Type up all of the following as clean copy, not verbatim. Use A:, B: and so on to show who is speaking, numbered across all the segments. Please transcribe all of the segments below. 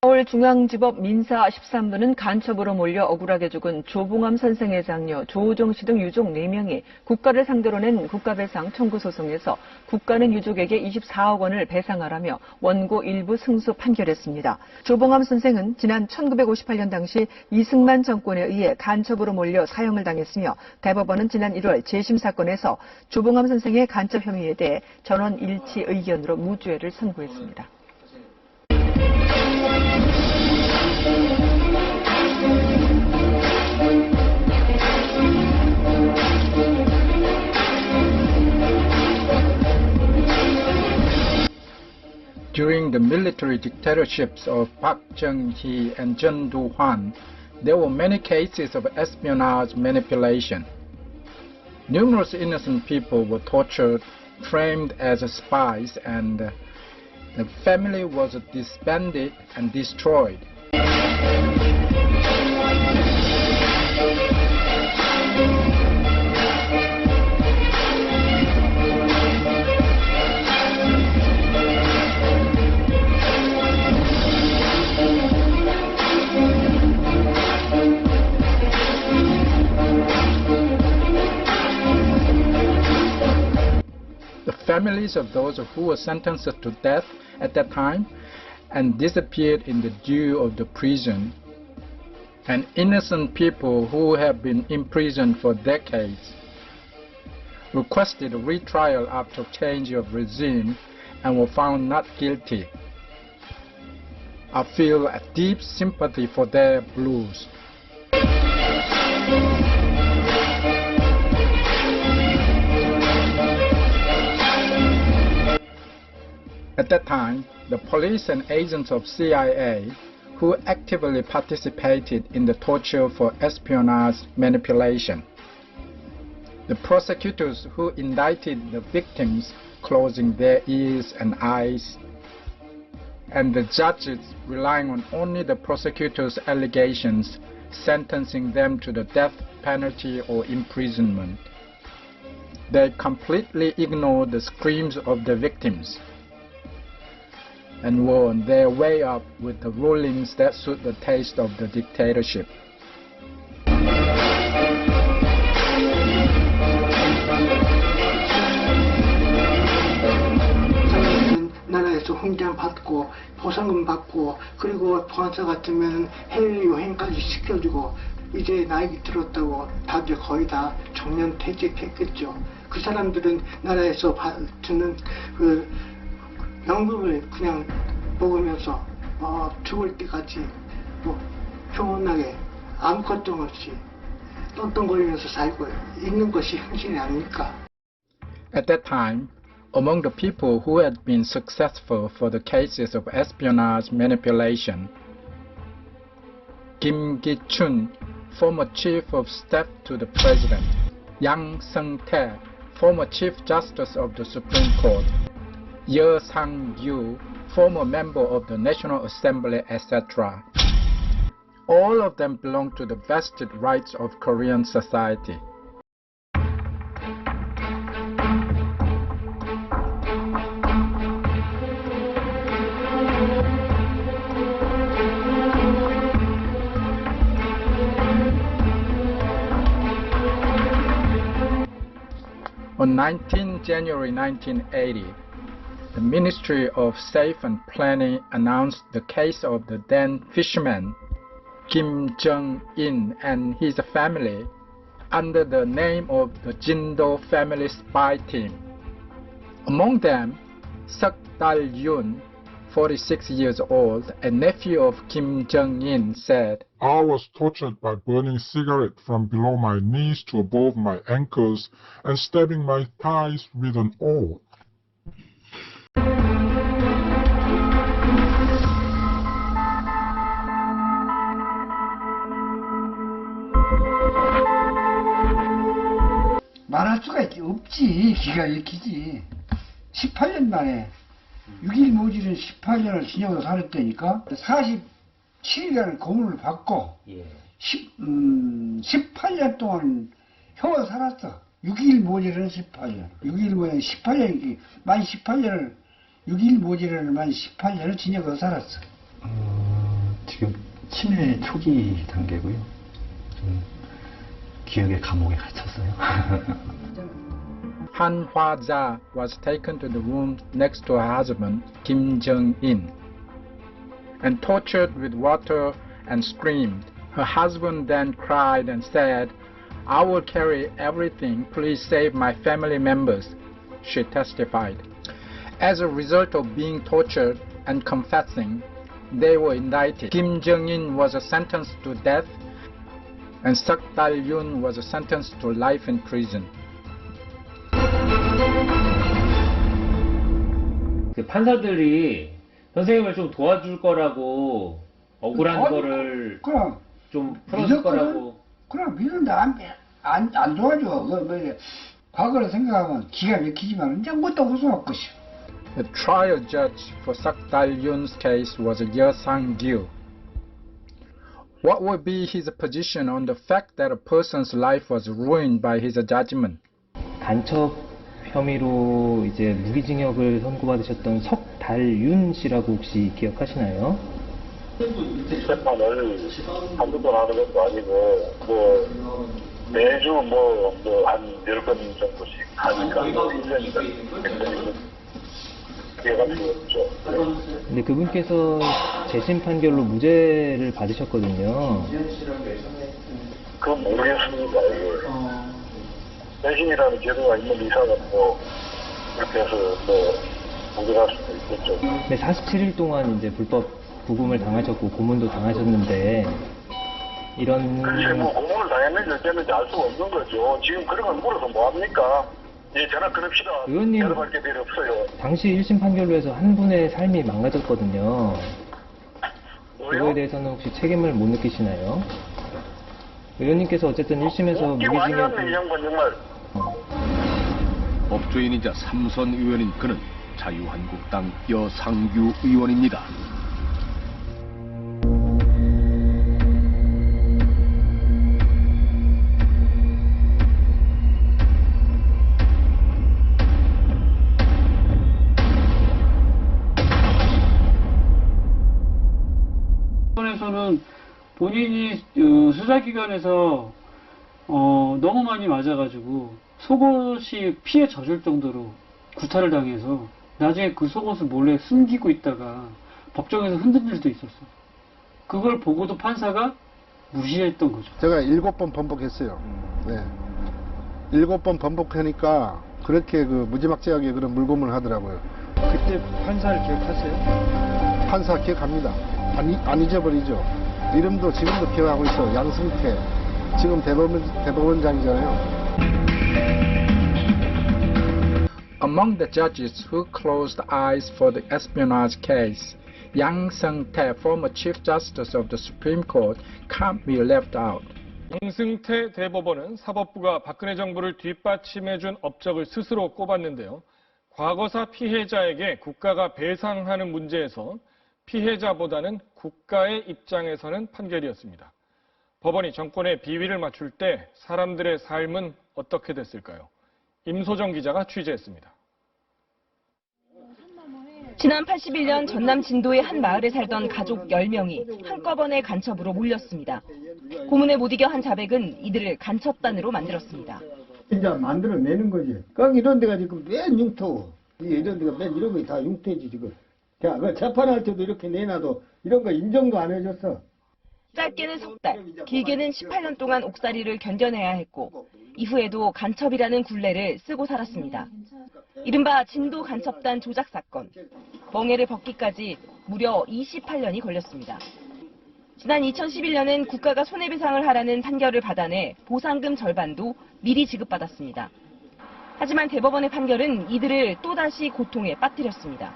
A: 서울중앙지법 민사 13부는 간첩으로 몰려 억울하게 죽은 조봉암 선생의 장녀 조우정 씨 등 유족 4명이 국가를 상대로 낸 국가배상 청구 소송에서 국가는 유족에게 24억 원을 배상하라며 원고 일부 승소 판결했습니다. 조봉암 선생은 지난 1958년 당시 이승만 정권에 의해 간첩으로 몰려 사형을 당했으며 대법원은 지난 1월 재심 사건에서 조봉암 선생의 간첩 혐의에 대해 전원 일치 의견으로 무죄를 선고했습니다.
B: During the military dictatorships of Park Chung-hee and Chun Doo-hwan, there were many cases of espionage manipulation. Numerous innocent people were tortured, framed as spies, and the family was disbanded and destroyed. The families of those who were sentenced to death at that time and disappeared in the dew of the prison, and innocent people who have been imprisoned for decades, requested a retrial after change of regime and were found not guilty. I feel a deep sympathy for their blues. At that time, the police and agents of CIA who actively participated in the torture for espionage manipulation, the prosecutors who indicted the victims closing their ears and eyes, and the judges relying on only the prosecutors' allegations, sentencing them to the death penalty or imprisonment. They completely ignored the screams of the victims and were on their way up with the rulings that suit the taste of the dictatorship.
C: 나라에서 훈장 받고 보상금 받고 그리고 보안사 같으면 해외 여행까지 시켜주고 이제 나이 들었다고 다들 거의 다 정년 퇴직했겠죠. 그 사람들은 나라에서 주는 그 연금을 그냥 먹으면서 죽을 때까지 뭐 평온하게 아무 걱정 없이 떵떵거리면서 살고 있는 것이 현실이 아닙니까?
B: At that time, among the people who had been successful for the cases of espionage manipulation, Kim Gi-chun, former chief of staff to the president, Yang Seung-tae, former chief justice of the Supreme Court, Ye Sang-yu, former member of the National Assembly, etc. All of them belong to the vested rights of Korean society. On 19 January 1980, the Ministry of Safe and Planning announced the case of the then fisherman Kim Jong-in and his family under the name of the Jindo Family Spy Team. Among them, Seok Dal-yoon, 46 years old, a nephew of Kim Jong-in, said,
D: I was tortured by burning cigarette from below my knees to above my ankles and stabbing my thighs with an awl.
E: 말할 수가 없지. 기가 막히지. 18년 만에 6일 모질은 18년을 징역으로 살았다니까. 47일간을 고문을 받고 18년 동안 형을 살았어. 6일 모질은 18년. 6일 모질은 18년, 만 18년을 6일 모질은 만 18년을 징역으로 살았어.
F: 지금 치매 초기 단계고요. 좀 기억의 감옥에 갇혔어요.
B: Han Hwa-ja was taken to the room next to her husband, Kim Jong-in, and tortured with water and screamed. Her husband then cried and said, "I will carry everything. Please save my family members," she testified. As a result of being tortured and confessing, they were indicted. Kim Jong-in was sentenced to death, and Seok Dal-yoon was sentenced to life in prison.
G: 그 판사들이 선생님을 좀 도와줄 거라고 억울한 거를
E: 그럼
G: 좀 풀어줄
E: 믿었거든?
G: 거라고.
E: 그럼 믿는데 안 도와줘. 과거를 생각하면 기가 막히지만 이제 뭣도 무서울 것이오.
B: The trial judge for Seok Dal-yoon's case was Yeo Sang-gyu. What would be his position on the fact that a person's life was ruined by his judgment?
G: 간첩 혐의로 이제 무기징역을 선고받으셨던 석달윤 씨라고 혹시 기억하시나요?
H: 재판을 한두 번 하는 것도 아니고 매주 한 10번 정도씩 하니까 1년이다 굉장히 기회가 필요했죠.
G: 근데 그분께서 재심 판결로 무죄를 받으셨거든요.
H: 그건 모르겠습니다. 이게 배신이라는 제도가 있는 이상은 그렇게 해서 무죄할 수도 있겠죠.
G: 네, 47일 동안 이제 불법 구금을 당하셨고 고문도 당하셨는데 이런
H: 글쎄 고문을 당했는지 어쨌는지 알 수가 없는 거죠. 지금 그런 걸 물어서 뭐합니까? 예, 전화 끊읍시다.
G: 의원님,
H: 대답할 게 별로 없어요.
G: 당시 1심 판결로 해서 한 분의 삶이 망가졌거든요.
H: 뭐요?
G: 그거에 대해서는 혹시 책임을 못 느끼시나요? 의원님께서 어쨌든 1심에서
H: 웃기고 아니었네, 이
G: 무기징역
H: 양반 정말.
I: 법조인이자 삼선 의원인 그는 자유한국당 여상규 의원입니다.
J: 에서는 본인이 수사기관에서 너무 많이 맞아가지고 속옷이 피에 젖을 정도로 구타를 당해서 나중에 그 속옷을 몰래 숨기고 있다가 법정에서 흔든 일도 있었어. 그걸 보고도 판사가 무시했던 거죠.
K: 제가 7번 번복했어요. 네. 7번 번복하니까 그렇게 무지막지하게 그런 물고문을 하더라고요.
E: 그때 판사를 기억하세요?
K: 판사 기억합니다. 안 잊어버리죠. 이름도 지금도 기억하고 있어. 양승태. 지금 대법원장이잖아요.
B: Among the judges who closed eyes for the espionage case, Yang Seung-tae, former Chief Justice of the Supreme Court, can't be left out.
L: 양승태 대법원은 사법부가 박근혜 정부를 뒷받침해준 업적을 스스로 꼽았는데요. 과거사 피해자에게 국가가 배상하는 문제에서 피해자보다는 국가의 입장에서는 판결이었습니다. 법원이 정권의 비위를 맞출 때 사람들의 삶은 어떻게 됐을까요? 임소정 기자가 취재했습니다.
M: 지난 81년 전남 진도의 한 마을에 살던 가족 10명이 한꺼번에 간첩으로 몰렸습니다. 고문에 못 이겨 한 자백은 이들을 간첩단으로 만들었습니다.
E: 이제 만들어내는 거지. 깡 이런 데가 지금 맨 융토. 이런 데가 맨 이런 거 다 융토지 지금. 야, 재판할 때도 이렇게 내놔도 이런 거 인정도 안 해줬어.
M: 짧게는 석 달, 길게는 18년 동안 옥살이를 견뎌내야 했고 이후에도 간첩이라는 굴레를 쓰고 살았습니다. 이른바 진도 간첩단 조작 사건. 멍에를 벗기까지 무려 28년이 걸렸습니다. 지난 2011년엔 국가가 손해배상을 하라는 판결을 받아내 보상금 절반도 미리 지급받았습니다. 하지만 대법원의 판결은 이들을 또다시 고통에 빠뜨렸습니다.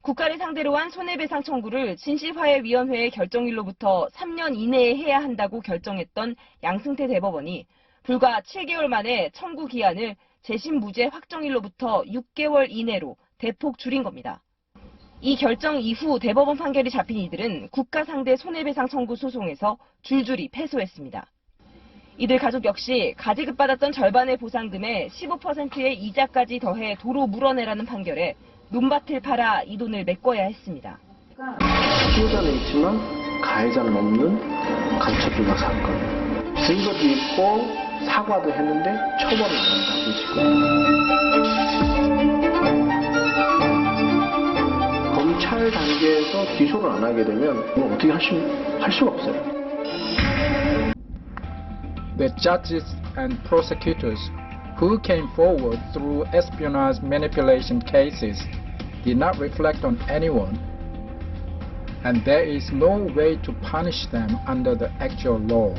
M: 국가를 상대로 한 손해배상 청구를 진실화해위원회의 결정일로부터 3년 이내에 해야 한다고 결정했던 양승태 대법원이 불과 7개월 만에 청구 기한을 재심 무죄 확정일로부터 6개월 이내로 대폭 줄인 겁니다. 이 결정 이후 대법원 판결이 잡힌 이들은 국가 상대 손해배상 청구 소송에서 줄줄이 패소했습니다. 이들 가족 역시 가지급받았던 절반의 보상금에 15%의 이자까지 더해 도로 물어내라는 판결에 논밭을 팔아 이 돈을 메꿔야 했습니다.
N: 피해자는 있지만 가해자는 없는 간첩 조작 사건. 증거도 있고 사과도 했는데 처벌을 안 한다고 지금. 검찰 단계에서 기소를 안 하게 되면 이건 어떻게 할 수가 없어요.
B: The judges and prosecutors who came forward through espionage manipulation cases did not reflect on anyone, and there is no way to punish them under the actual law.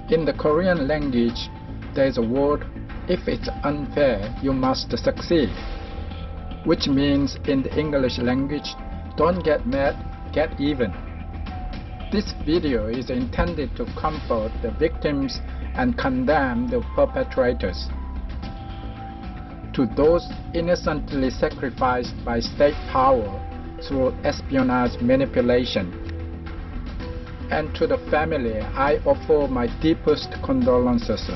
B: In the Korean language, there is a word, if it's unfair, you must succeed, which means in the English language, don't get mad, get even. This video is intended to comfort the victims and condemn the perpetrators. To those innocently sacrificed by state power through espionage manipulation, and to the family, I offer my deepest condolences.